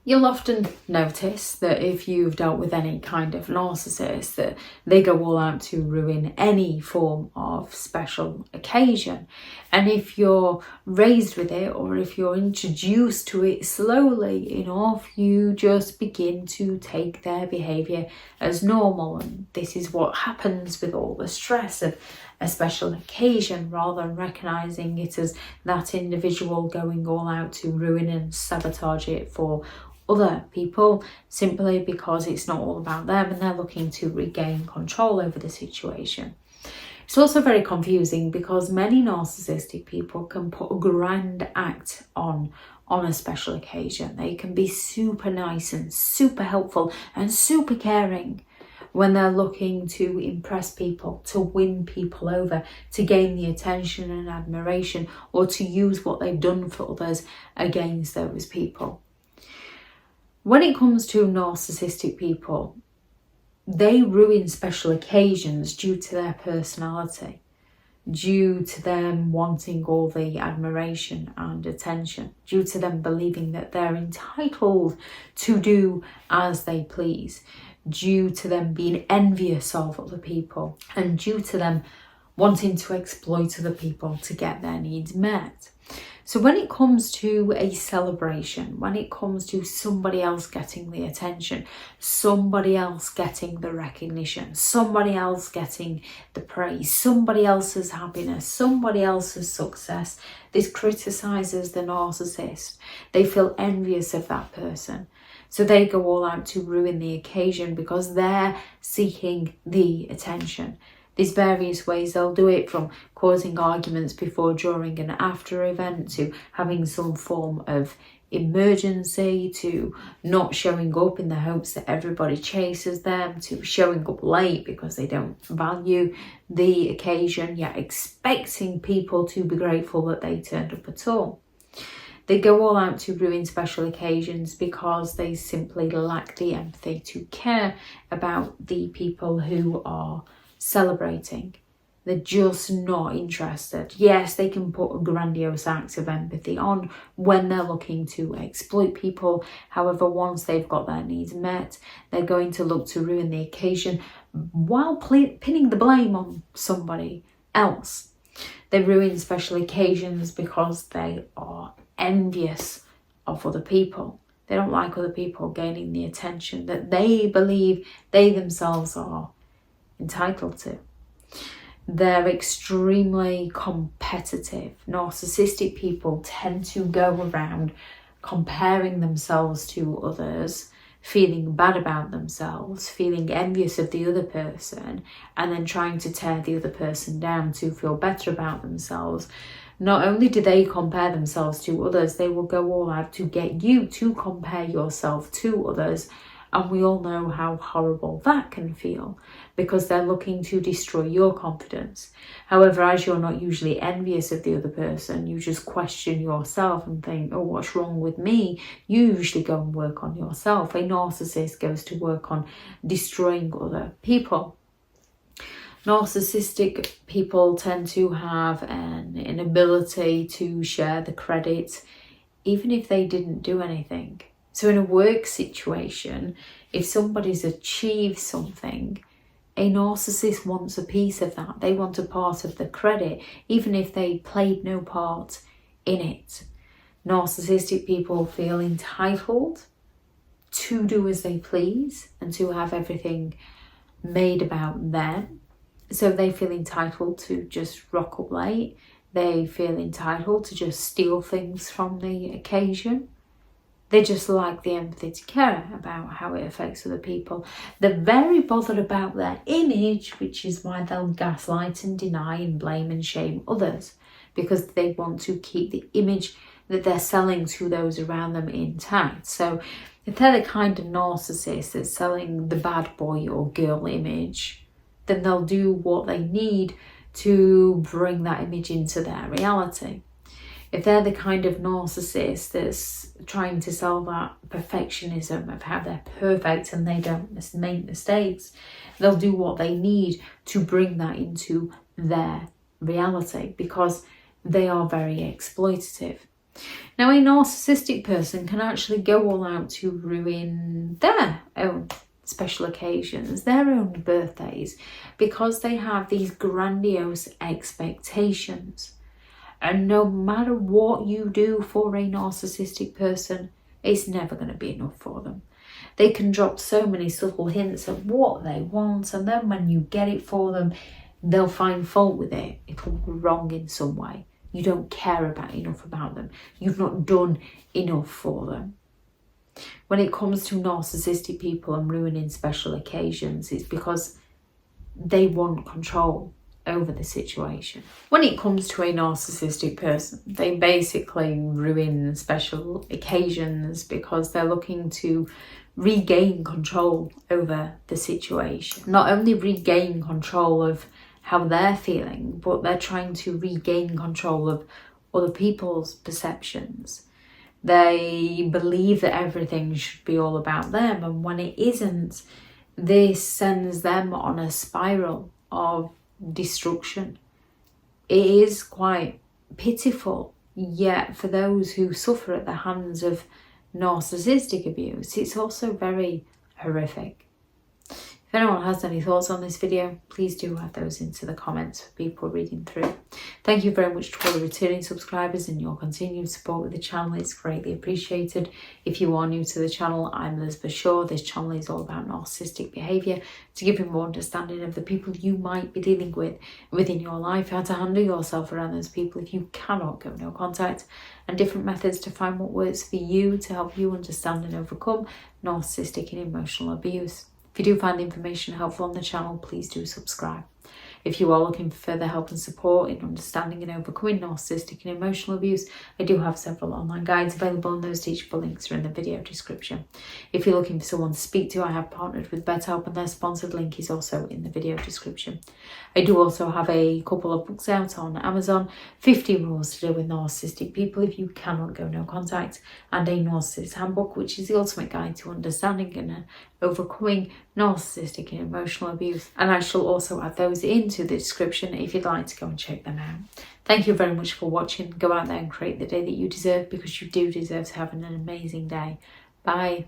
You'll often notice that if you've dealt with any kind of narcissist, that they go all out to ruin any form of special occasion. And if you're raised with it, or if you're introduced to it slowly enough, you just begin to take their behaviour as normal. And this is what happens with all the stress of a special occasion, rather than recognising it as that individual going all out to ruin and sabotage it for other people, simply because it's not all about them and they're looking to regain control over the situation. It's also very confusing because many narcissistic people can put a grand act on a special occasion. They can be super nice and super helpful and super caring when they're looking to impress people, to win people over, to gain the attention and admiration, or to use what they've done for others against those people. When it comes to narcissistic people, they ruin special occasions due to their personality, due to them wanting all the admiration and attention, due to them believing that they're entitled to do as they please, due to them being envious of other people, and due to them wanting to exploit other people to get their needs met. So when it comes to a celebration, when it comes to somebody else getting the attention, somebody else getting the recognition, somebody else getting the praise, somebody else's happiness, somebody else's success, this criticises the narcissist. They feel envious of that person. So they go all out to ruin the occasion because they're seeking the attention. There's various ways they'll do it, from causing arguments before, during and after event, to having some form of emergency, to not showing up in the hopes that everybody chases them, to showing up late because they don't value the occasion, yet expecting people to be grateful that they turned up at all. They go all out to ruin special occasions because they simply lack the empathy to care about the people who are celebrating. They're just not interested. Yes, they can put a grandiose act of empathy on when they're looking to exploit people. However, once they've got their needs met, they're going to look to ruin the occasion while pinning the blame on somebody else. They ruin special occasions because they are envious of other people. They don't like other people gaining the attention that they believe they themselves are entitled to. They're extremely competitive. Narcissistic people tend to go around comparing themselves to others, feeling bad about themselves, feeling envious of the other person, and then trying to tear the other person down to feel better about themselves. Not only do they compare themselves to others, they will go all out to get you to compare yourself to others. And we all know how horrible that can feel, because they're looking to destroy your confidence. However, as you're not usually envious of the other person, you just question yourself and think, oh, what's wrong with me? You usually go and work on yourself. A narcissist goes to work on destroying other people. Narcissistic people tend to have an inability to share the credit, even if they didn't do anything. So in a work situation, if somebody's achieved something, a narcissist wants a piece of that. They want a part of the credit, even if they played no part in it. Narcissistic people feel entitled to do as they please and to have everything made about them. So they feel entitled to just rock up late. They feel entitled to just steal things from the occasion. They just lack the empathy to care about how it affects other people. They're very bothered about their image, which is why they'll gaslight and deny and blame and shame others, because they want to keep the image that they're selling to those around them intact. So if they're the kind of narcissist that's selling the bad boy or girl image, then they'll do what they need to bring that image into their reality. If they're the kind of narcissist that's trying to sell that perfectionism of how they're perfect and they don't make mistakes, they'll do what they need to bring that into their reality, because they are very exploitative. Now, a narcissistic person can actually go all out to ruin their own special occasions, their own birthdays, because they have these grandiose expectations. And no matter what you do for a narcissistic person, it's never going to be enough for them. They can drop so many subtle hints of what they want, and then when you get it for them, they'll find fault with it. It'll be wrong in some way. You don't care enough about them. You've not done enough for them. When it comes to narcissistic people and ruining special occasions, it's because they want control over the situation. When it comes to a narcissistic person, they basically ruin special occasions because they're looking to regain control over the situation. Not only regain control of how they're feeling, but they're trying to regain control of other people's perceptions. They believe that everything should be all about them, and when it isn't, this sends them on a spiral of destruction. It is quite pitiful, yet for those who suffer at the hands of narcissistic abuse, it's also very horrific. If anyone has any thoughts on this video, please do add those into the comments for people reading through. Thank you very much to all the returning subscribers, and your continued support with the channel is greatly appreciated. If you are new to the channel, I'm Elizabeth Shaw. This channel is all about narcissistic behaviour to give you more understanding of the people you might be dealing with within your life, how to handle yourself around those people if you cannot go no contact, and different methods to find what works for you to help you understand and overcome narcissistic and emotional abuse. If you do find the information helpful on the channel, please do subscribe. If you are looking for further help and support in understanding and overcoming narcissistic and emotional abuse, I do have several online guides available, and those teachable links are in the video description. If you're looking for someone to speak to, I have partnered with BetterHelp, and their sponsored link is also in the video description. I do also have a couple of books out on Amazon: 15 Rules to Deal with Narcissistic People If You Cannot Go No Contact, and a Narcissists Handbook, which is the ultimate guide to understanding and overcoming narcissistic and emotional abuse. And I shall also add those into the description if you'd like to go and check them out. Thank you very much for watching. Go out there and create the day that you deserve, because you do deserve to have an amazing day. Bye.